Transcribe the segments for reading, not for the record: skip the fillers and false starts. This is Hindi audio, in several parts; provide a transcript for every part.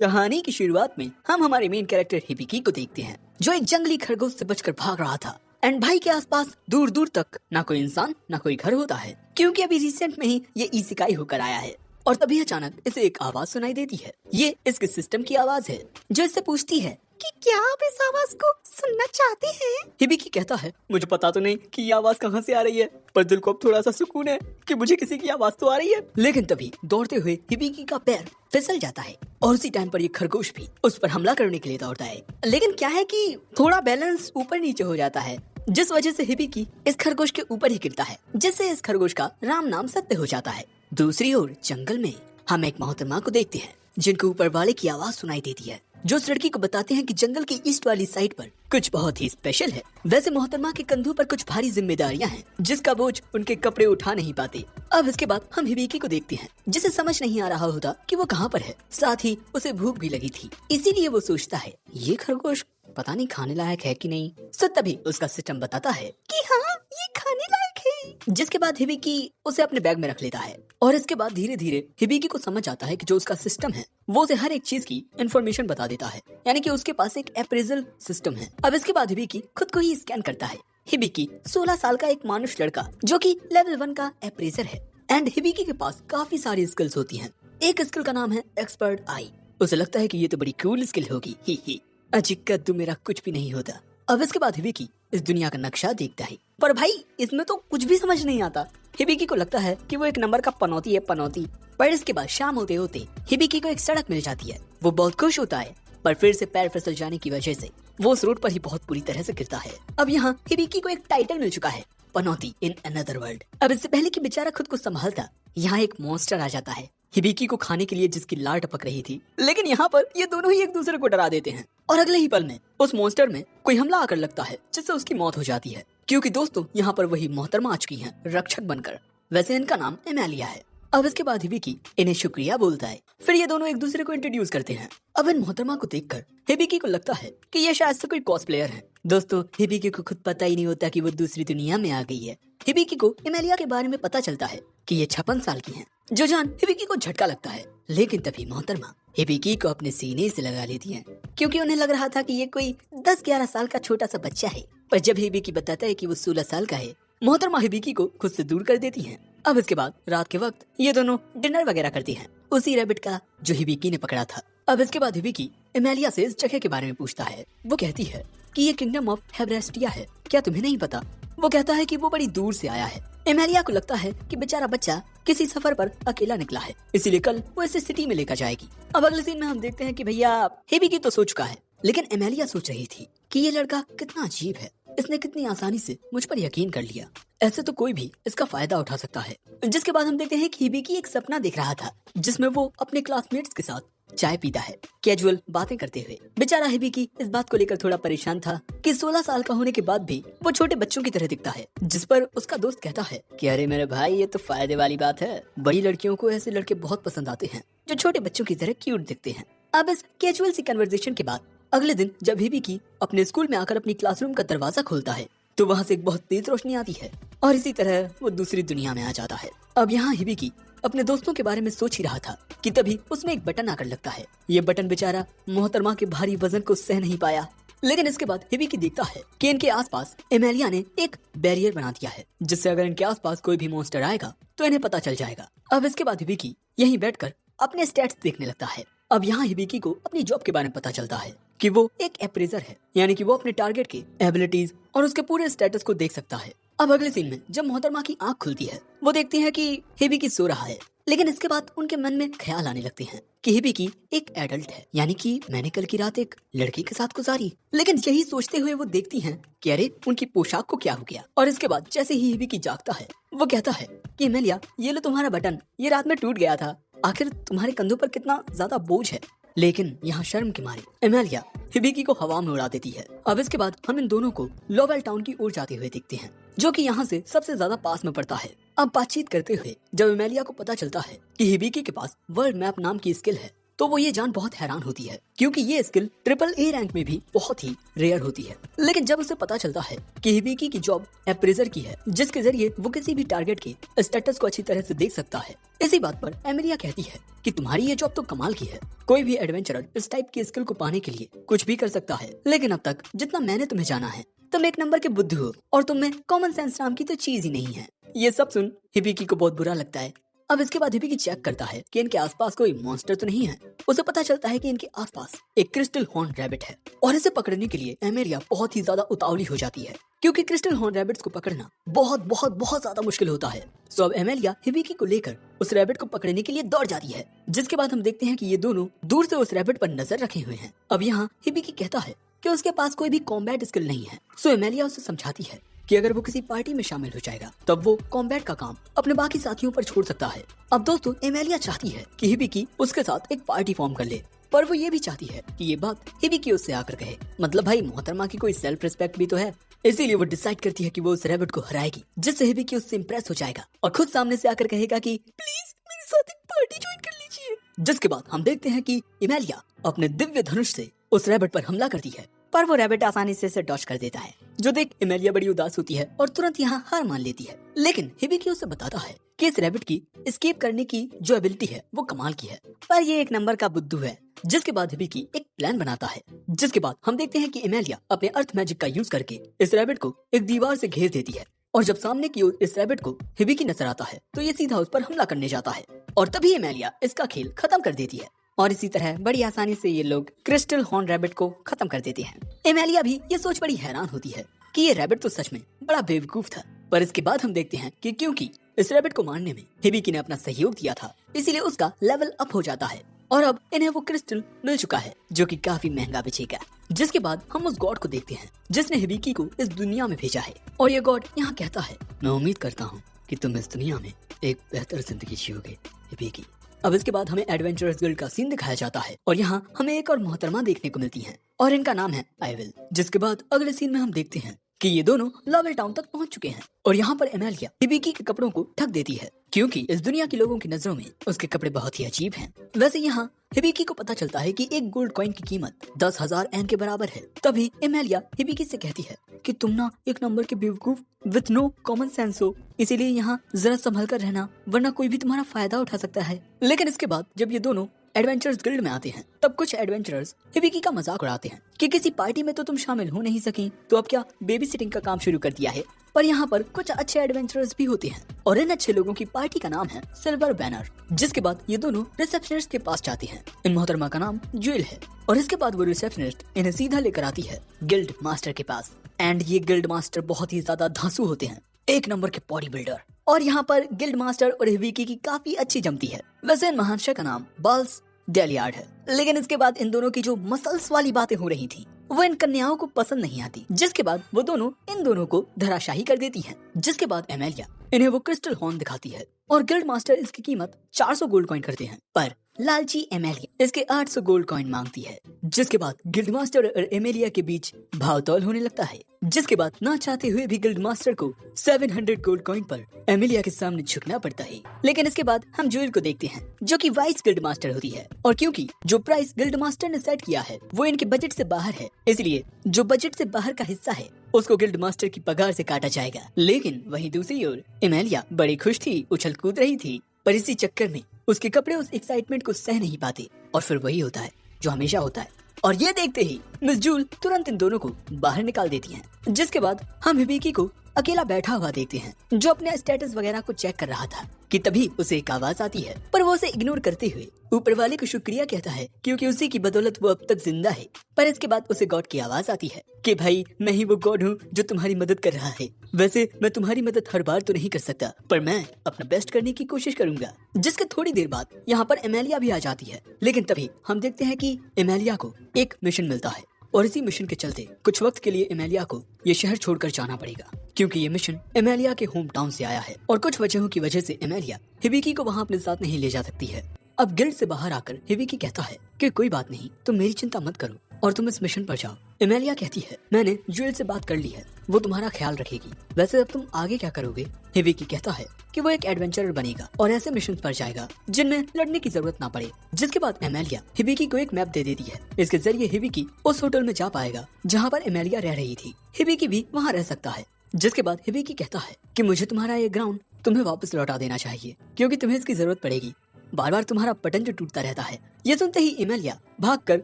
कहानी की शुरुआत में हम हमारे मेन कैरेक्टर हिबिकी को देखते हैं, जो एक जंगली खरगोश से बचकर भाग रहा था। एंड भाई के आसपास दूर दूर तक ना कोई इंसान ना कोई घर होता है, क्योंकि अभी रिसेंट में ही ये इसिकाई होकर आया है। और तभी अचानक इसे एक आवाज सुनाई देती है। ये इसके सिस्टम की आवाज है, जो इससे पूछती है कि क्या आप इस आवाज को सुनना चाहते हैं? हिबिकी कहता है, मुझे पता तो नहीं कि ये आवाज कहाँ से आ रही है, पर दिल को अब थोड़ा सा सुकून है कि मुझे किसी की आवाज तो आ रही है। लेकिन तभी दौड़ते हुए हिबिकी का पैर फिसल जाता है और उसी टाइम पर ये खरगोश भी उस पर हमला करने के लिए दौड़ता है। लेकिन क्या है कि थोड़ा बैलेंस ऊपर नीचे हो जाता है, जिस वजह से हिबिकी इस खरगोश के ऊपर ही गिरता है, जिससे इस खरगोश का राम नाम सत्य हो जाता है। दूसरी ओर जंगल में हम एक मोहतरमा को देखते हैं, जिनको ऊपर वाले की आवाज सुनाई देती है, जो उस लड़की को बताते हैं कि जंगल की ईस्ट वाली साइड पर कुछ बहुत ही स्पेशल है। वैसे मोहतरमा के कंधों पर कुछ भारी जिम्मेदारियां हैं, जिसका बोझ उनके कपड़े उठा नहीं पाते। अब इसके बाद हम हिबिकी को देखते हैं, जिसे समझ नहीं आ रहा होता कि वो कहाँ पर है। साथ ही उसे भूख भी लगी थी, इसीलिए वो सोचता है ये खरगोश पता नहीं खाने लायक है कि नहीं। सो तभी उसका सिस्टम बताता है कि हाँ, ये खाने लायक है। जिसके बाद हिबिकी उसे अपने बैग में रख लेता है और इसके बाद धीरे धीरे हिबिकी को समझ आता है कि जो उसका सिस्टम है वो उसे हर एक चीज की इन्फॉर्मेशन बता देता है, यानी कि उसके पास एक अप्रेजल सिस्टम है। अब इसके बाद हिबिकी खुद को ही स्कैन करता है। हिबिकी 16 साल का एक मानुष लड़का, जो कि लेवल 1 का अप्रेजर है। एंड हिबिकी के पास काफी सारी स्किल्स होती हैं। एक स्किल का नाम है एक्सपर्ट आई। उसे लगता है कि ये तो बड़ी कूल स्किल होगी, ही अजिक्का तू मेरा कुछ भी नहीं होता। अब इसके बाद हिबिकी इस दुनिया का नक्शा देखता है, पर भाई इसमें तो कुछ भी समझ नहीं आता। हिबिकी को लगता है कि वो एक नंबर का पनौती है, पनौती। पर इसके बाद शाम होते होते हिबिकी को एक सड़क मिल जाती है। वो बहुत खुश होता है, पर फिर से पैर फिसल जाने की वजह से वो उस रोड पर ही बहुत बुरी तरह से गिरता है। अब यहाँ हिबिकी को एक टाइटल मिल चुका है, पनौती इन अनदर वर्ल्ड। अब इससे पहले कि बेचारा खुद को संभालता, यहाँ एक मॉन्स्टर आ जाता है हिबिकी को खाने के लिए, जिसकी लार टपक रही थी। लेकिन यहाँ पर ये दोनों ही एक दूसरे को डरा देते हैं और अगले ही पल में उस मॉन्स्टर में कोई हमला आकर लगता है, जिससे उसकी मौत हो जाती है। क्योंकि दोस्तों यहाँ पर वही मोहतरमा आ चुकी हैं रक्षक बनकर। वैसे इनका नाम एमेलिया है। अब इसके बाद हिबिकी इन्हें शुक्रिया बोलता है। फिर ये दोनों एक दूसरे को इंट्रोड्यूस करते हैं। अब इन मोहतरमा को देखकर हिबिकी को लगता है कि ये शायद से कोई कॉस्प्लेयर है। दोस्तों हिबिकी को खुद पता ही नहीं होता कि वो दूसरी दुनिया में आ गई है। हिबिकी को एमेलिया के बारे में पता चलता है कि ये 56 साल की हैं, जो जान हिबिकी को झटका लगता है। लेकिन तभी मोहतरमा हिबिकी को अपने सीने से लगा लेती हैं, क्योंकि उन्हें लग रहा था कि ये कोई 10-11 साल का छोटा सा बच्चा है। पर जब हिबिकी बताता है कि वो 16 साल का है, मोहतरमा हिबिकी को खुद से दूर कर देती हैं। अब इसके बाद रात के वक्त ये दोनों डिनर वगैरह करती हैं, उसी रैबिट का जो हिबिकी ने पकड़ा था। अब इसके बाद हिबिकी एमेलिया से इस जगह के बारे में पूछता है। वो कहती है कि ये किंगडम ऑफ हेब्रेस्टिया है, क्या तुम्हें नहीं पता? वो कहता है कि वो बड़ी दूर से आया है। एमेलिया को लगता है कि बेचारा बच्चा किसी सफर पर अकेला निकला है, इसीलिए कल वो इसे सिटी में लेकर जाएगी। अब अगले सीन में हम देखते हैं कि भैया हिबिकी तो सो चुका है, लेकिन एमेलिया सोच रही थी कि ये लड़का कितना अजीब है, इसने कितनी आसानी से मुझ पर यकीन कर लिया। ऐसे तो कोई भी इसका फायदा उठा सकता है। जिसके बाद हम देखते हैं कि हिबिकी एक सपना देख रहा था, जिसमें वो अपने क्लासमेट्स के साथ चाय पीता है, कैजुअल बातें करते हुए। बेचारा हिबिकी इस बात को लेकर थोड़ा परेशान था कि 16 साल का होने के बाद भी वो छोटे बच्चों की तरह दिखता है। जिस पर उसका दोस्त कहता है कि अरे मेरे भाई, ये तो फायदे वाली बात है। बड़ी लड़कियों को ऐसे लड़के बहुत पसंद आते हैं जो छोटे बच्चों की तरह क्यूट दिखते हैं। अब इस कैजुअल सी कन्वर्सेशन के बाद अगले दिन जब हिबिकी अपने स्कूल में आकर अपनी क्लासरूम का दरवाजा खोलता है, तो वहाँ से एक बहुत तेज रोशनी आती है और इसी तरह वो दूसरी दुनिया में आ जाता है। अब यहाँ हिबिकी अपने दोस्तों के बारे में सोच ही रहा था कि तभी उसमें एक बटन आकर लगता है। ये बटन बेचारा मोहतरमा के भारी वजन को सह नहीं पाया। लेकिन इसके बाद हिबिकी देखता है कि इनके आसपास एमेलिया ने एक बैरियर बना दिया है, जिससे अगर इनके आसपास कोई भी मॉन्स्टर आएगा तो इन्हें पता चल जाएगा। अब इसके बाद हिबिकी यहीं बैठकर अपने स्टैट्स देखने लगता है। अब यहाँ हिबिकी को अपनी जॉब के बारे में पता चलता है कि वो एक अप्रेजर है, यानी कि वो अपने टारगेट के एबिलिटीज और उसके पूरे स्टेटस को देख सकता है। अब अगले सीन में जब मोहतरमा की आंख खुलती है, वो देखती है कि हिबिकी सो रहा है। लेकिन इसके बाद उनके मन में ख्याल आने लगते हैं कि हिबिकी एक एडल्ट है, यानी कि मैंने कल की रात एक लड़की के साथ गुजारी। लेकिन यही सोचते हुए वो देखती हैं कि अरे उनकी पोशाक को क्या हो गया। और इसके बाद जैसे ही हिबिकी जागता है, वो कहता है कि एमेलिया, ये लो तुम्हारा बटन, ये रात में टूट गया था। आखिर तुम्हारे कंधों पर कितना ज्यादा बोझ है। लेकिन यहाँ शर्म के मारे एमेलिया हिबिकी को हवा में उड़ा देती है। अब इसके बाद हम इन दोनों को लोवेल टाउन की ओर जाते हुए देखते हैं, जो कि यहाँ से सबसे ज्यादा पास में पड़ता है। अब बातचीत करते हुए जब एमेलिया को पता चलता है कि हिबिकी के पास वर्ल्ड मैप नाम की स्किल है, तो वो ये जान बहुत हैरान होती है क्योंकि ये स्किल ट्रिपल ए रैंक में भी बहुत ही रेयर होती है। लेकिन जब उसे पता चलता है कि हिबिकी की जॉब अप्रेजर की है, जिसके जरिए वो किसी भी टारगेट के स्टेटस को अच्छी तरह से देख सकता है, इसी बात पर एमेलिया कहती है कि तुम्हारी ये जॉब तो कमाल की है। कोई भी एडवेंचरर इस टाइप की स्किल को पाने के लिए कुछ भी कर सकता है, लेकिन अब तक जितना मैंने तुम्हें जाना है, तुम एक नंबर के बुद्धू हो और तुम में कॉमन सेंस नाम की तो चीज ही नहीं है। ये सब सुन हिबिकी को बहुत बुरा लगता है। अब इसके बाद हिबिकी चेक करता है कि इनके आसपास कोई मॉन्स्टर तो नहीं है। उसे पता चलता है कि इनके आसपास एक क्रिस्टल हॉर्न रैबिट है और इसे पकड़ने के लिए एमेलिया बहुत ही ज्यादा उतावली हो जाती है क्योंकि क्रिस्टल हॉर्न रैबिट्स को पकड़ना बहुत बहुत बहुत ज्यादा मुश्किल होता है। सो अब एमेलिया हिबिकी को लेकर उस रैबिट को पकड़ने के लिए दौड़ जाती है, जिसके बाद हम देखते हैं कि ये दोनों दूर से उस रैबिट पर नजर रखे हुए हैं। अब यहाँ हिबिकी कहता है कि उसके पास कोई भी कॉम्बैट स्किल नहीं है। सो एमेलिया उसे समझाती है कि अगर वो किसी पार्टी में शामिल हो जाएगा तब वो कॉम्बैट का काम अपने बाकी साथियों पर छोड़ सकता है। अब दोस्तों एमेलिया चाहती है कि हिबिकी उसके साथ एक पार्टी फॉर्म कर ले, पर वो ये भी चाहती है कि ये बात हिबिकी उससे आकर कहे। मतलब भाई मोहतरमा की कोई सेल्फ रिस्पेक्ट भी तो है। इसीलिए वो डिसाइड करती है कि वो उस रैबिट को हराएगी, जिससे हिबिकी उससे इम्प्रेस हो जाएगा और खुद सामने से आकर कहेगा कि प्लीज मेरे साथ एक पार्टी ज्वाइन कर लीजिए। जिसके बाद हम देखते हैं कि एमेलिया अपने दिव्य धनुष से उस रैबिट पर हमला करती है, पर वो रैबिट आसानी से इसे डॉच कर देता है, जो देख एमेलिया बड़ी उदास होती है और तुरंत यहाँ हार मान लेती है। लेकिन हिबिकी उसे बताता है कि इस रैबिट की एस्केप करने की जो एबिलिटी है वो कमाल की है, पर ये एक नंबर का बुद्धू है। जिसके बाद हिबिकी एक प्लान बनाता है, जिसके बाद हम देखते हैं कि एमेलिया अपने अर्थ मैजिक का यूज करके इस रैबिट को एक दीवार से घेर देती है और जब सामने की ओर इस रैबिट को हिबिकी नजर आता है तो ये सीधा उस पर हमला करने जाता है और तभी एमेलिया इसका खेल खत्म कर देती है और इसी तरह बड़ी आसानी से ये लोग क्रिस्टल हॉर्न रैबिट को खत्म कर देते हैं। एमेलिया भी ये सोच बड़ी हैरान होती है कि ये रैबिट तो सच में बड़ा बेवकूफ था। पर इसके बाद हम देखते हैं कि क्योंकि इस रैबिट को मारने में हिबिकी ने अपना सहयोग दिया था, इसीलिए उसका लेवल अप हो जाता है और अब इन्हें वो क्रिस्टल मिल चुका है जो कि काफी महंगा बिकेगा। जिसके बाद हम उस गॉड को देखते हैं जिसने हिबिकी को इस दुनिया में भेजा है और ये गॉड यहाँ कहता है, मैं उम्मीद करता हूँ कि तुम इस दुनिया में एक बेहतर जिंदगी जियोगे हिबिकी। अब इसके बाद हमें एडवेंचरस गिल्ड का सीन दिखाया जाता है और यहाँ हमें एक और मोहतरमा देखने को मिलती है और इनका नाम है आइविल। जिसके बाद अगले सीन में हम देखते हैं कि ये दोनों लवेल टाउन तक पहुंच चुके हैं और यहाँ पर एमेलिया हिबिकी के कपड़ों को ढक देती है क्योंकि इस दुनिया के लोगों की नजरों में उसके कपड़े बहुत ही अजीब हैं। वैसे यहाँ हिबिकी को पता चलता है कि एक गोल्ड कॉइन की कीमत 10,000 एन के बराबर है। तभी एमेलिया हिबिकी से कहती है कि तुम ना एक नंबर के बेवकूफ विथ नो कॉमन सेंस हो, इसीलिए यहाँ जरा संभल कर रहना वरना कोई भी तुम्हारा फायदा उठा सकता है। लेकिन इसके बाद जब ये दोनों एडवेंचरर्स गिल्ड में आते हैं तब कुछ एडवेंचरर्स हिबिकी का मजाक उड़ाते हैं कि किसी पार्टी में तो तुम शामिल हो नहीं सकी तो अब क्या बेबी सिटिंग का काम शुरू कर दिया है। पर यहाँ पर कुछ अच्छे एडवेंचरर्स भी होते हैं और इन अच्छे लोगों की पार्टी का नाम है सिल्वर बैनर। जिसके बाद ये दोनों रिसेप्शनिस्ट के पास जाते हैं। इन मोहतरमा का नाम ज्वेल है और इसके बाद वो रिसेप्शनिस्ट इन्हें सीधा लेकर आती है गिल्ड मास्टर के पास। एंड ये गिल्ड मास्टर बहुत ही ज्यादा धांसू होते हैं, एक नंबर के बॉडी बिल्डर। और यहाँ पर गिल्ड मास्टर और हिबिकी की काफी अच्छी जमती है। वैसे इन महाशय का नाम बाल्स डेलियार्ड है, लेकिन इसके बाद इन दोनों की जो मसल्स वाली बातें हो रही थी वो इन कन्याओं को पसंद नहीं आती, जिसके बाद वो दोनों इन दोनों को धराशाही कर देती हैं। जिसके बाद एमेलिया इन्हें वो क्रिस्टल हॉर्न दिखाती है और गिल्ड मास्टर इसकी कीमत 400 गोल्ड कॉइन करते हैं, पर लालची एमेलिया इसके 800 गोल्ड कॉइन मांगती है। जिसके बाद गिल्ड मास्टर और एमेलिया के बीच भावतौल होने लगता है। जिसके बाद ना चाहते हुए भी गिल्ड मास्टर को 700 गोल्ड कॉइन पर एमेलिया के सामने झुकना पड़ता है। लेकिन इसके बाद हम ज्वेल को देखते हैं जो कि वाइस गिल्ड मास्टर होती है और क्योंकि जो प्राइस गिल्ड मास्टर ने सेट किया है वो इनके बजट से बाहर है, इसलिए जो बजट से बाहर का हिस्सा है उसको गिल्ड मास्टर की पगार से काटा जाएगा। लेकिन वहीं दूसरी ओर एमेलिया बड़ी खुश थी, उछल कूद रही थी, पर इसी चक्कर में उसके कपड़े उस एक्साइटमेंट को सह नहीं पाते और फिर वही होता है जो हमेशा होता है। और ये देखते ही मिस जूल तुरंत इन दोनों को बाहर निकाल देती हैं। जिसके बाद हम हिबिकी को अकेला बैठा हुआ देखते हैं जो अपने स्टेटस वगैरह को चेक कर रहा था कि तभी उसे एक आवाज आती है, पर वो उसे इग्नोर करते हुए ऊपर वाले को शुक्रिया कहता है क्योंकि उसी की बदौलत वो अब तक जिंदा है। पर इसके बाद उसे गॉड की आवाज आती है कि भाई मैं ही वो गॉड हूँ जो तुम्हारी मदद कर रहा है। वैसे मैं तुम्हारी मदद हर बार तो नहीं कर सकता, पर मैं अपना बेस्ट करने की कोशिश करूंगा। जिसके थोड़ी देर बाद यहाँ पर एमेलिया भी आ जाती है, लेकिन तभी हम देखते हैं कि एमेलिया को एक मिशन मिलता है और इसी मिशन के चलते कुछ वक्त के लिए एमेलिया को ये शहर छोड़कर जाना पड़ेगा क्योंकि ये मिशन एमेलिया के होम टाउन से आया है और कुछ वजहों की वजह से एमेलिया हिबिकी को वहाँ अपने साथ नहीं ले जा सकती है। अब गिल्ड से बाहर आकर हिबिकी कहता है कि कोई बात नहीं, तुम मेरी चिंता मत करो और तुम इस मिशन पर जाओ एमेलिया कहती है, मैंने जूल से बात कर ली है, वो तुम्हारा ख्याल रखेगी। वैसे अब तुम आगे क्या करोगे? हिबिकी कहता है कि वो एक एडवेंचरर बनेगा और ऐसे मिशन पर जाएगा जिनमें लड़ने की जरूरत ना पड़े। जिसके बाद एमेलिया हिबिकी को एक मैप दे देती है। इसके जरिए हिबिकी उस होटल में जा पाएगा जहाँ पर एमेलिया रह रही थी। हिबिकी भी वहाँ रह सकता है। जिसके बाद हिबिकी कहता है कि मुझे तुम्हारा ये ग्राउंड तुम्हें वापस लौटा देना चाहिए, क्योंकि तुम्हें इसकी जरूरत पड़ेगी। बार बार तुम्हारा बटन जो टूटता रहता है। ये सुनते ही एमेलिया भागकर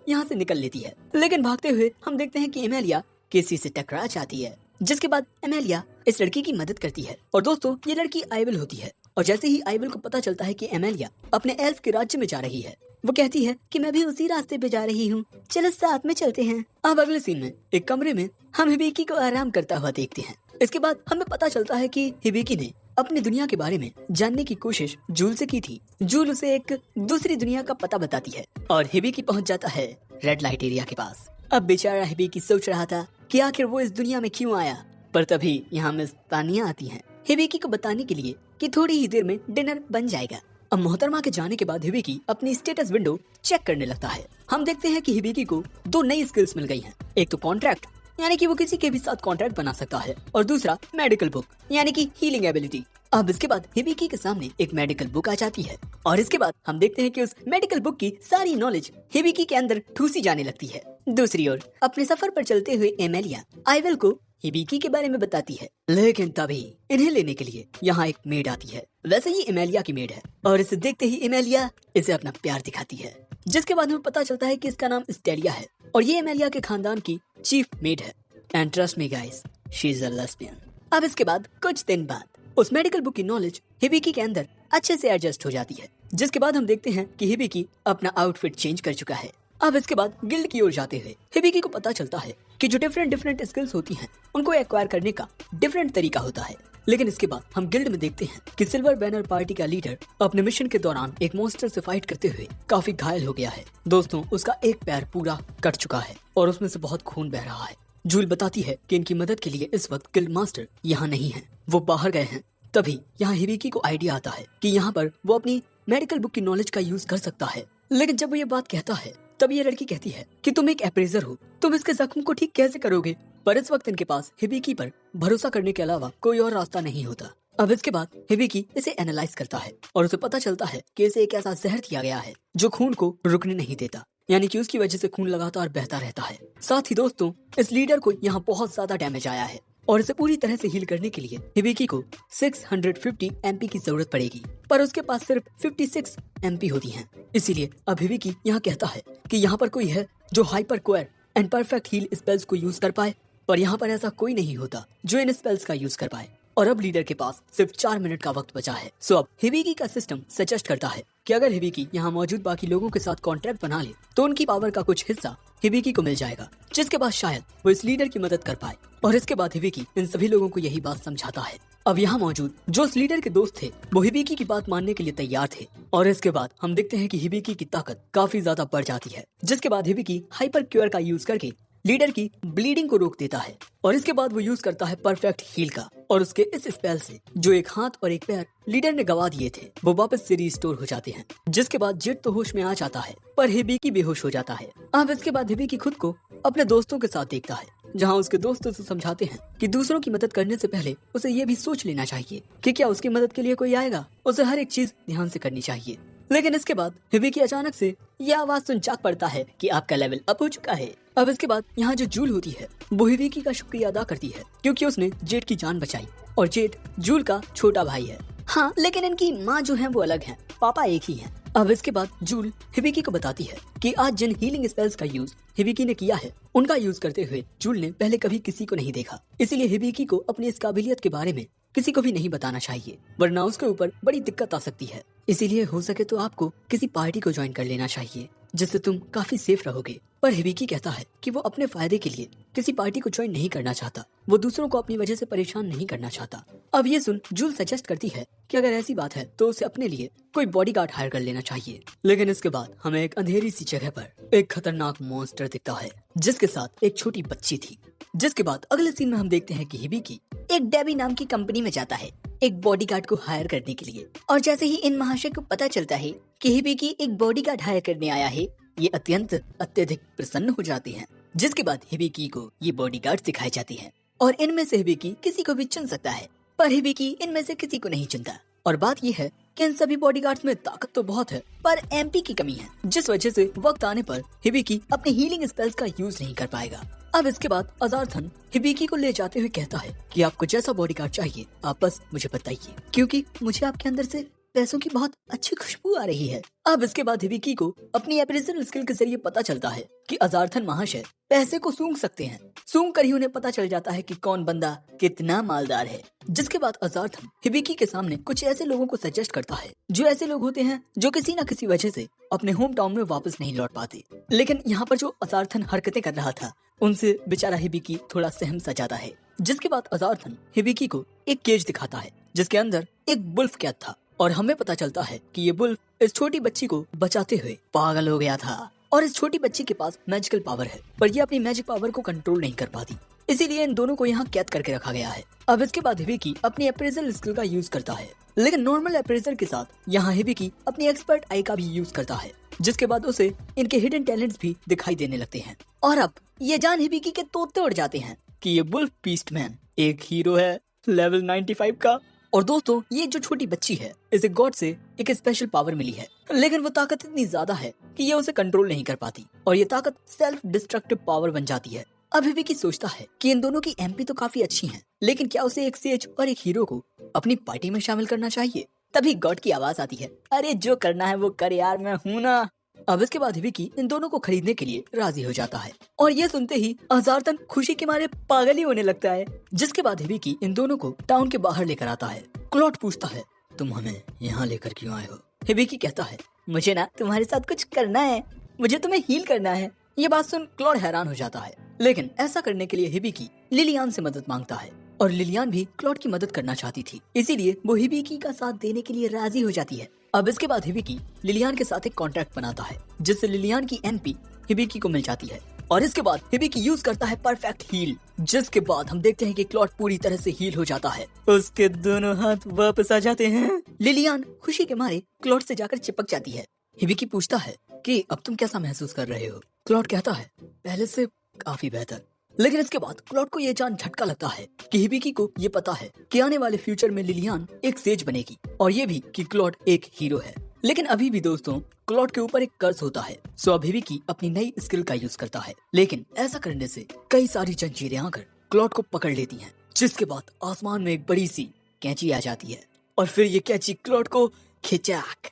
यहाँ से निकल लेती है। लेकिन भागते हुए हम देखते हैं कि एमेलिया किसी से टकरा जाती है। जिसके बाद एमेलिया इस लड़की की मदद करती है। और दोस्तों, ये लड़की आइवल होती है। और जैसे ही आइवल को पता चलता है कि एमेलिया अपने एल्फ के राज्य में जा रही है, वो कहती है कि मैं भी उसी रास्ते पे जा रही हूँ, चलो साथ में चलते हैं। अब अगले सीन में एक कमरे में हम हिबिकी को आराम करता हुआ देखते हैं। इसके बाद हमें पता चलता है कि हिबिकी ने अपनी दुनिया के बारे में जानने की कोशिश जूल से की थी। जूल उसे एक दूसरी दुनिया का पता बताती है और हिबिकी पहुंच जाता है रेड लाइट एरिया के पास। अब बेचारा हिबिकी सोच रहा था कि आखिर वो इस दुनिया में क्यों आया, पर तभी यहाँ मिस तानिया आती हैं हिबिकी को बताने के लिए कि थोड़ी ही देर में डिनर बन जाएगा। अब मोहतरमा के जाने के बाद हिबिकी अपनी स्टेटस विंडो चेक करने लगता है। हम देखते हैं कि हिबिकी को 2 नई स्किल्स मिल गई हैं। एक तो कॉन्ट्रैक्ट, यानी कि वो किसी के भी साथ कॉन्ट्रैक्ट बना सकता है, और दूसरा मेडिकल बुक, यानी कि हीलिंग एबिलिटी। अब इसके बाद हिबिकी के सामने एक मेडिकल बुक आ जाती है और इसके बाद हम देखते हैं कि उस मेडिकल बुक की सारी नॉलेज हिबिकी के अंदर ठूसी जाने लगती है। दूसरी ओर अपने सफर पर चलते हुए एमेलिया आइवल को हिबिकी के बारे में बताती है। लेकिन तभी इन्हें लेने के लिए यहाँ एक मेड आती है। वैसे ही एमेलिया की मेड है और इसे देखते ही एमेलिया इसे अपना प्यार दिखाती है। जिसके बाद हमें पता चलता है कि इसका नाम स्टेलिया है और ये एमेलिया के खानदान की चीफ मेड है। And trust me guys, she is a lesbian. अब इसके बाद कुछ दिन बाद उस मेडिकल बुक की नॉलेज हिबिकी के अंदर अच्छे से एडजस्ट हो जाती है। जिसके बाद हम देखते हैं कि हिबिकी अपना आउटफिट चेंज कर चुका है। अब इसके बाद गिल्ड की ओर जाते हुए हिबिकी को पता चलता है कि जो डिफरेंट स्किल्स होती हैं उनको एक्वायर करने का डिफरेंट तरीका होता है। लेकिन इसके बाद हम गिल्ड में देखते हैं कि सिल्वर बैनर पार्टी का लीडर अपने मिशन के दौरान एक मॉन्स्टर से फाइट करते हुए काफी घायल हो गया है। दोस्तों, उसका एक पैर पूरा कट चुका है और उसमें से बहुत खून बह रहा है। जूल बताती है कि इनकी मदद के लिए इस वक्त गिल्ड मास्टर यहाँ नहीं है, वो बाहर गए हैं। तभी यहाँ हिबिकी को आइडिया आता है कि यहाँ पर वो अपनी मेडिकल बुक की नॉलेज का यूज कर सकता है। लेकिन जब वो ये बात कहता है तब ये लड़की कहती है कि तुम एक अप्रेजर हो, तुम इसके जख्म को ठीक कैसे करोगे? पर इस वक्त इनके पास हिबिकी पर भरोसा करने के अलावा कोई और रास्ता नहीं होता। अब इसके बाद हिबिकी इसे एनालाइज करता है और उसे पता चलता है कि इसे एक ऐसा जहर दिया गया है जो खून को रुकने नहीं देता, यानी कि उसकी वजह से खून लगातार बहता रहता है। साथ ही दोस्तों, इस लीडर को यहाँ बहुत ज्यादा डैमेज आया है और इसे पूरी तरह से हील करने के लिए हिबिकी को 650 MP की जरूरत पड़ेगी, पर उसके पास सिर्फ 56 MP होती हैं। इसीलिए अब हिबिकी यहाँ कहता है कि यहाँ पर कोई है जो हाइपर क्वेर एंड परफेक्ट हील स्पेल्स को यूज कर पाए, पर यहाँ पर ऐसा कोई नहीं होता जो इन स्पेल्स का यूज कर पाए। और अब लीडर के पास सिर्फ 4 मिनट का वक्त बचा है। सो अब हिबिकी का सिस्टम सजेस्ट करता है कि अगर हिबिकी यहाँ मौजूद बाकी लोगों के साथ कॉन्ट्रैक्ट बना ले तो उनकी पावर का कुछ हिस्सा हिबिकी को मिल जाएगा, जिसके बाद शायद वो इस लीडर की मदद कर पाए। और इसके बाद हिबिकी इन सभी लोगों को यही बात समझाता है। अब यहाँ मौजूद जो उस लीडर के दोस्त थे वो हिबिकी की बात मानने के लिए तैयार थे। और इसके बाद हम देखते हैं कि हिबिकी की ताकत काफी ज्यादा बढ़ जाती है। जिसके बाद हिबिकी हाइपर क्योर का यूज करके लीडर की ब्लीडिंग को रोक देता है और इसके बाद वो यूज करता है परफेक्ट हील का, और उसके इस स्पेल से जो एक हाथ और एक पैर लीडर ने गवा दिए थे वो वापस से रिस्टोर हो जाते हैं। जिसके बाद जेट तो होश में आ जाता है पर हिबिकी बेहोश हो जाता है। अब इसके बाद हिबिकी खुद को अपने दोस्तों के साथ देखता है, जहाँ उसके दोस्त उसे समझाते हैं कि दूसरों की मदद करने से पहले उसे ये भी सोच लेना चाहिए कि क्या उसकी मदद के लिए कोई आएगा। उसे हर एक चीज ध्यान से करनी चाहिए। लेकिन इसके बाद हिबिकी अचानक से यह आवाज सुन जाग पड़ता है कि आपका लेवल अप हो चुका है। अब इसके बाद यहाँ जो जूल होती है वो हिबिकी का शुक्रिया अदा करती है क्योंकि उसने जेट की जान बचाई, और जेट जूल का छोटा भाई है। हाँ, लेकिन इनकी माँ जो है वो अलग है, पापा एक ही है। अब इसके बाद जूल हिबिकी को बताती है कि आज जिन हीलिंग स्पेल्स का यूज हिबिकी ने किया है उनका यूज करते हुए जूल ने पहले कभी किसी को नहीं देखा। इसीलिए हिबिकी को अपनी इस काबिलियत के बारे में किसी को भी नहीं बताना चाहिए, वरना उसके ऊपर बड़ी दिक्कत आ सकती है। इसीलिए हो सके तो आपको किसी पार्टी को ज्वाइन कर लेना चाहिए जिससे तुम काफी सेफ रहोगे। पर हिबिकी कहता है कि वो अपने फायदे के लिए किसी पार्टी को ज्वाइन नहीं करना चाहता, वो दूसरों को अपनी वजह से परेशान नहीं करना चाहता। अब ये सुन जूल सजेस्ट करती है कि अगर ऐसी बात है तो उसे अपने लिए कोई बॉडीगार्ड हायर कर लेना चाहिए। लेकिन इसके बाद हमें एक अंधेरी सी जगह पर एक खतरनाक मॉन्स्टर दिखता है जिसके साथ एक छोटी बच्ची थी। जिसके बाद अगले सीन में हम देखते हैं कि हिबिकी एक डेबी नाम की कंपनी में जाता है एक बॉडीगार्ड को हायर करने के लिए। और जैसे ही इन महाशय को पता चलता है कि हिबिकी एक बॉडीगार्ड हायर करने आया है, ये अत्यधिक प्रसन्न हो जाते हैं जिसके बाद हिबिकी को ये बॉडीगार्ड दिखाए जाते हैं और इनमें से हिबिकी किसी को भी चुन सकता है, पर हिबिकी इनमें से किसी को नहीं चुनता। और बात यह है कि इन सभी बॉडीगार्ड्स में ताकत तो बहुत है, पर एमपी की कमी है, जिस वजह से वक्त आने पर हिबिकी अपने हीलिंग स्पेल्स का यूज नहीं कर पाएगा। अब इसके बाद अजार्थन हिबिकी को ले जाते हुए कहता है कि आपको जैसा बॉडीगार्ड चाहिए आप बस मुझे बताइए, क्योंकि मुझे आपके अंदर से पैसों की बहुत अच्छी खुशबू आ रही है। अब इसके बाद हिबिकी को अपनी एप्रेजल स्किल के जरिए पता चलता है कि अजार्थन महाशय पैसे को सूंघ सकते हैं। सूंघ कर ही उन्हें पता चल जाता है कि कौन बंदा कितना मालदार है। जिसके बाद अजार्थन हिबिकी के सामने कुछ ऐसे लोगों को सजेस्ट करता है जो ऐसे लोग होते हैं जो किसी न किसी वजह से अपने होम टाउन में वापस नहीं लौट पाते। लेकिन यहाँ पर जो अजार्थन हरकतें कर रहा था उनसे बेचारा हिबिकी थोड़ा सहम सा जाता है। जिसके बाद अजार्थन हिबिकी को एक केज दिखाता है जिसके अंदर एक बुल्फ कैद था और हमें पता चलता है कि ये बुल्फ इस छोटी बच्ची को बचाते हुए पागल हो गया था और इस छोटी बच्ची के पास मैजिकल पावर है, पर ये अपनी मैजिक पावर को कंट्रोल नहीं कर पाती, इसीलिए इन दोनों को यहाँ कैद करके रखा गया है। अब इसके बाद हिबिकी अपनी अप्रेजल स्किल का यूज करता है, लेकिन नॉर्मल अप्रेजर के साथ यहाँ हिबिकी अपनी एक्सपर्ट आई का भी यूज करता है, जिसके बाद उसे इनके हिडन टैलेंट्स भी दिखाई देने लगते हैं। और अब ये जान हिबिकी के तोते उड़ जाते हैं कि ये बुल्फ बीस्टमैन एक हीरो है लेवल 95 का। और दोस्तों ये जो छोटी बच्ची है इसे गॉड से एक स्पेशल पावर मिली है, लेकिन वो ताकत इतनी ज्यादा है कि ये उसे कंट्रोल नहीं कर पाती और ये ताकत सेल्फ डिस्ट्रक्टिव पावर बन जाती है। अब हिबिकी सोचता है कि इन दोनों की एमपी तो काफी अच्छी है, लेकिन क्या उसे एक सेज और एक हीरो को अपनी पार्टी में शामिल करना चाहिए। तभी गॉड की आवाज आती है, अरे जो करना है वो कर यार, मैं हूँ ना। अब इसके बाद हिबिकी इन दोनों को खरीदने के लिए राजी हो जाता है और ये सुनते ही अजार्थन खुशी के मारे पागल ही होने लगता है। जिसके बाद हिबिकी इन दोनों को टाउन के बाहर लेकर आता है। क्लॉड पूछता है, तुम हमें यहाँ लेकर क्यों आए हो? हिबिकी कहता है, मुझे ना तुम्हारे साथ कुछ करना है, मुझे तुम्हें हील करना है। ये बात सुन क्लॉड हैरान हो जाता है, लेकिन ऐसा करने के लिए हिबिकी लिलियान से मदद मांगता है और लिलियान भी क्लॉड की मदद करना चाहती थी, इसीलिए वो हिबिकी का साथ देने के लिए राजी हो जाती है। अब इसके बाद हिबिकी लिलियान के साथ एक कॉन्ट्रैक्ट बनाता है जिससे लिलियान की एमपी हिबिकी को मिल जाती है और इसके बाद हिबिकी यूज करता है परफेक्ट हील, जिसके बाद हम देखते हैं कि क्लॉड पूरी तरह से हील हो जाता है। उसके दोनों हाथ वापस आ जाते हैं। लिलियान खुशी के मारे क्लॉड से जाकर चिपक जाती है। हिबिकी पूछता है कि अब तुम कैसा महसूस कर रहे हो? क्लॉड कहता है, पहले से काफी बेहतर। लेकिन इसके बाद क्लॉड को ये जान झटका लगता है कि हिबिकी को ये पता है कि आने वाले फ्यूचर में लिलियान एक सेज बनेगी और ये भी कि क्लॉड एक हीरो है। लेकिन अभी भी दोस्तों क्लॉड के ऊपर एक कर्ज होता है, सो अब हिबिकी अपनी नई स्किल का यूज करता है, लेकिन ऐसा करने से कई सारी जंजीरें आकर क्लॉड को पकड़ लेती हैं। जिसके बाद आसमान में एक बड़ी सी कैंची आ जाती है और फिर ये कैंची क्लॉड को खिंचाक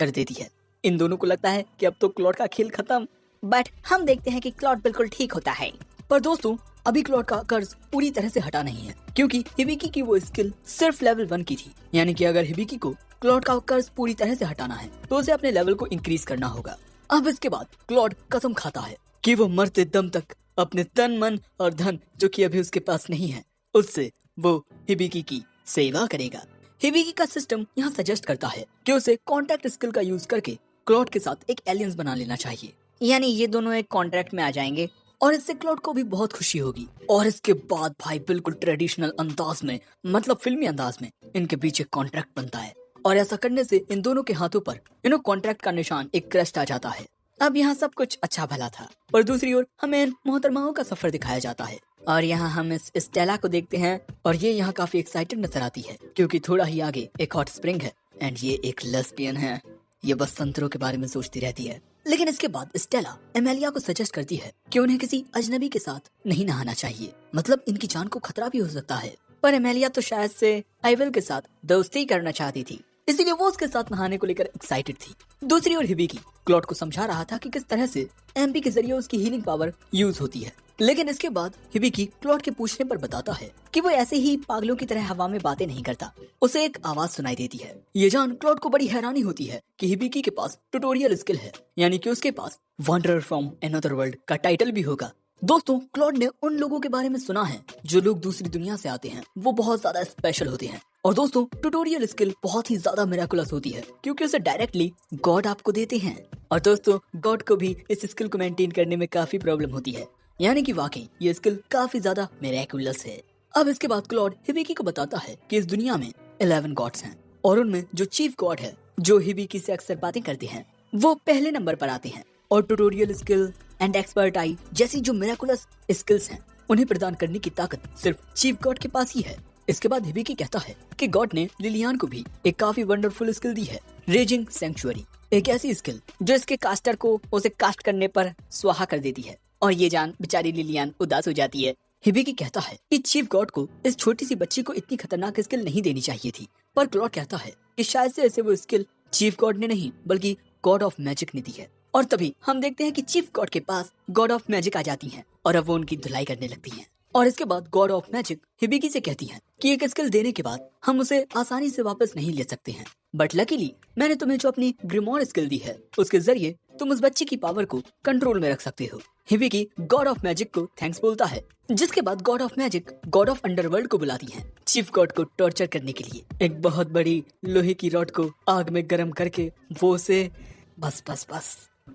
कर देती है। इन दोनों को लगता है कि अब तो क्लॉड का खेल खत्म, बट हम देखते हैं कि क्लॉड बिल्कुल ठीक होता है। पर दोस्तों अभी क्लॉड का कर्ज पूरी तरह से हटा नहीं है, क्योंकि हिबिकी की वो स्किल सिर्फ लेवल 1 की थी, यानी कि अगर हिबिकी को क्लॉड का कर्ज पूरी तरह से हटाना है तो उसे अपने लेवल को इंक्रीज करना होगा। अब इसके बाद क्लॉड कसम खाता है कि वो मरते दम तक अपने तन मन और धन जो कि अभी उसके पास नहीं है उससे वो हिबिकी की सेवा करेगा। हिबिकी का सिस्टम यहाँ सजेस्ट करता है कि उसे कॉन्टैक्ट स्किल का यूज करके क्लॉड के साथ एक एलियंस बना लेना चाहिए, यानी ये दोनों एक कॉन्ट्रैक्ट में आ जाएंगे और इससे क्लॉड को भी बहुत खुशी होगी। और इसके बाद भाई बिल्कुल ट्रेडिशनल अंदाज में, मतलब फिल्मी अंदाज में इनके बीच एक कॉन्ट्रैक्ट बनता है और ऐसा करने से इन दोनों के हाथों पर इन कॉन्ट्रैक्ट का निशान एक क्रेस्ट आ जाता है। अब यहाँ सब कुछ अच्छा भला था, पर दूसरी ओर हमें इन मोहतरमाओं का सफर दिखाया जाता है और यहाँ हम इस स्टेला को देखते हैं और ये यहाँ काफी एक्साइटेड नजर आती है क्योंकि थोड़ा ही आगे एक हॉट स्प्रिंग है एंड ये एक लेस्बियन है। ये बस संतरों के बारे में सोचती रहती है। लेकिन इसके बाद स्टेला एमेलिया को सजेस्ट करती है कि उन्हें किसी अजनबी के साथ नहीं नहाना चाहिए, मतलब इनकी जान को खतरा भी हो सकता है। पर एमेलिया तो शायद से आइवल के साथ दोस्ती करना चाहती थी, इसीलिए वो उसके साथ नहाने को लेकर एक्साइटेड थी। दूसरी ओर हिबिकी क्लॉड को समझा रहा था कि किस तरह से एमपी के जरिए उसकी हीलिंग पावर यूज होती है। लेकिन इसके बाद हिबिकी क्लॉड के पूछने पर बताता है कि वो ऐसे ही पागलों की तरह हवा में बातें नहीं करता। उसे एक आवाज सुनाई देती है। ये जान क्लॉड को बड़ी हैरानी होती है कि हिबिकी के पास ट्यूटोरियल स्किल है, यानी कि उसके पास वंडरर फ्रॉम अनदर वर्ल्ड का टाइटल भी होगा। दोस्तों क्लॉड ने उन लोगों के बारे में सुना है जो लोग दूसरी दुनिया से आते हैं, वो बहुत ज्यादा स्पेशल होते हैं और दोस्तों ट्यूटोरियल स्किल बहुत ही ज्यादा मिराकुलस होती है क्योंकि उसे डायरेक्टली गॉड आपको देते हैं। और दोस्तों गॉड को भी इस स्किल को मेंटेन करने में काफी प्रॉब्लम होती है, यानी कि वाकई ये स्किल काफी ज्यादा मिराकुलस है। अब इसके बाद क्लॉड हिबिकी को बताता है कि इस दुनिया में 11 गॉड्स हैं और उनमें जो चीफ गॉड है जो हिबिकी से अक्सर बातें करते हैं वो पहले नंबर पर आते हैं और ट्यूटोरियल स्किल एंड एक्सपर्ट आई जैसी जो मिराकुलस स्किल्स हैं उन्हें प्रदान करने की ताकत सिर्फ चीफ गॉड के पास ही है। इसके बाद हिबिकी कहता है कि गॉड ने लिलियान को भी एक काफी वंडरफुल स्किल दी है, रेजिंग सैंक्चुअरी, एक ऐसी स्किल जो इसके कास्टर को उसे कास्ट करने पर स्वाहा कर देती है। और ये जान बेचारी लिलियान उदास हो जाती है। हिबिकी कहता है कि चीफ गॉड को इस छोटी सी बच्ची को इतनी खतरनाक स्किल नहीं देनी चाहिए थी, पर क्लॉड कहता है कि शायद से ऐसे वो स्किल चीफ गॉड ने नहीं बल्कि गॉड ऑफ मैजिक ने दी है। और तभी हम देखते हैं कि चीफ गॉड के पास गॉड ऑफ मैजिक आ जाती हैं और अब वो उनकी धुलाई करने लगती हैं। और इसके बाद गॉड ऑफ मैजिक हिबिकी से कहती हैं कि एक स्किल देने के बाद हम उसे आसानी से वापस नहीं ले सकते हैं, बट लकीली मैंने तुम्हें जो अपनी ग्रिमोर स्किल दी है उसके जरिए तुम उस बच्ची की पावर को कंट्रोल में रख सकते हो। हिबिकी गॉड ऑफ मैजिक को थैंक्स बोलता है, जिसके बाद God of magic God of underworld को बुलाती हैं चीफ गॉड को टॉर्चर करने के लिए। एक बहुत बड़ी लोहे की रॉड को आग में गर्म करके वो उसे बस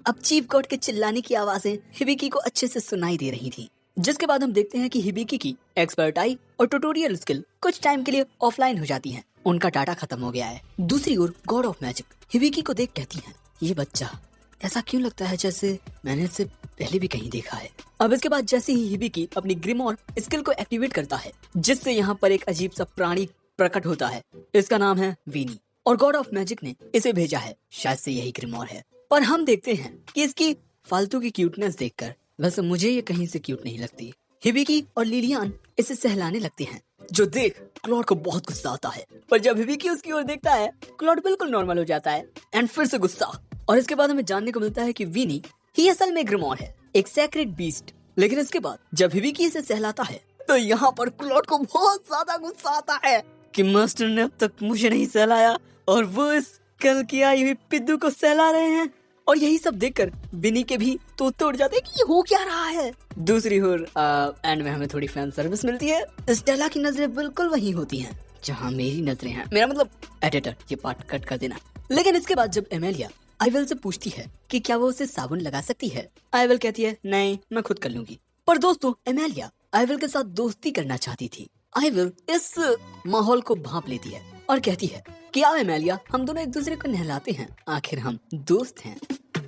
अब चीफ गॉड के चिल्लाने की आवाजें हिबिकी को अच्छे से सुनाई दे रही थी। जिसके बाद हम देखते हैं कि हिबिकी की एक्सपर्ट आई और ट्यूटोरियल स्किल कुछ टाइम के लिए ऑफलाइन हो जाती हैं, उनका डाटा खत्म हो गया है। दूसरी ओर गॉड ऑफ मैजिक हिबिकी को देख कहती हैं, ये बच्चा ऐसा क्यों लगता है जैसे मैंने इसे पहले भी कहीं देखा है। अब इसके बाद जैसे ही हिबिकी अपनी ग्रिमोर स्किल को एक्टिवेट करता है, जिससे यहाँ पर एक अजीब सा प्राणी प्रकट होता है, इसका नाम है वीनी, और गॉड ऑफ मैजिक ने इसे भेजा है, शायद से यही ग्रिमोर है। पर हम देखते हैं कि इसकी फालतू की क्यूटनेस देखकर वैसे मुझे ये कहीं से क्यूट नहीं लगती। हिबिकी और लिलियान इसे सहलाने लगते हैं, जो देख क्लॉड को बहुत गुस्सा आता है। पर जब हिबिकी उसकी ओर देखता है, क्लॉड बिल्कुल नॉर्मल हो जाता है एंड फिर से गुस्सा। और इसके बाद हमें जानने को मिलता है कि वीनी ही असल में ग्रिमोर है, एक सेक्रेड बीस्ट। लेकिन इसके बाद जब हिबिकी इसे सहलाता है तो यहाँ पर क्लॉड को बहुत ज्यादा गुस्सा आता है कि मास्टर ने अब तक मुझे नहीं सहलाया और वो इस कल की आई हुई पिद्दू को सहला रहे हैं। और यही सब देखकर विनी के भी तोते उड़ जाते हैं कि ये हो क्या रहा है। दूसरी ओर एंड में हमें थोड़ी फैन सर्विस मिलती है। स्टेला की नजरें बिल्कुल वही होती हैं जहां मेरी नजरें हैं। मेरा मतलब एडिटर ये पार्ट कट कर देना। लेकिन इसके बाद जब एमेलिया आइवल से पूछती है कि क्या वो उसे साबुन लगा सकती है, आइवल कहती है नहीं मैं खुद कर लूंगी। पर दोस्तों एमेलिया आइवल के साथ दोस्ती करना चाहती थी। आइवल इस माहौल को भांप लेती है और कहती है कि आओ एमेलिया हम दोनों एक दूसरे को नहलाते हैं, आखिर हम दोस्त हैं।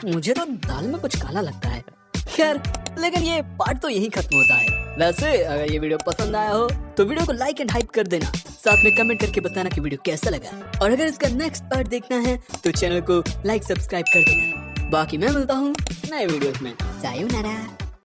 मुझे तो दाल में कुछ काला लगता है। खैर लेकिन ये पार्ट तो यहीं खत्म होता है। वैसे अगर ये वीडियो पसंद आया हो तो वीडियो को लाइक एंड हाइप कर देना, साथ में कमेंट करके बताना कि वीडियो कैसा लगा। और अगर इसका नेक्स्ट पार्ट देखना है तो चैनल को लाइक सब्सक्राइब कर देना। बाकी मैं मिलता हूँ नए वीडियोस में। सायोनारा।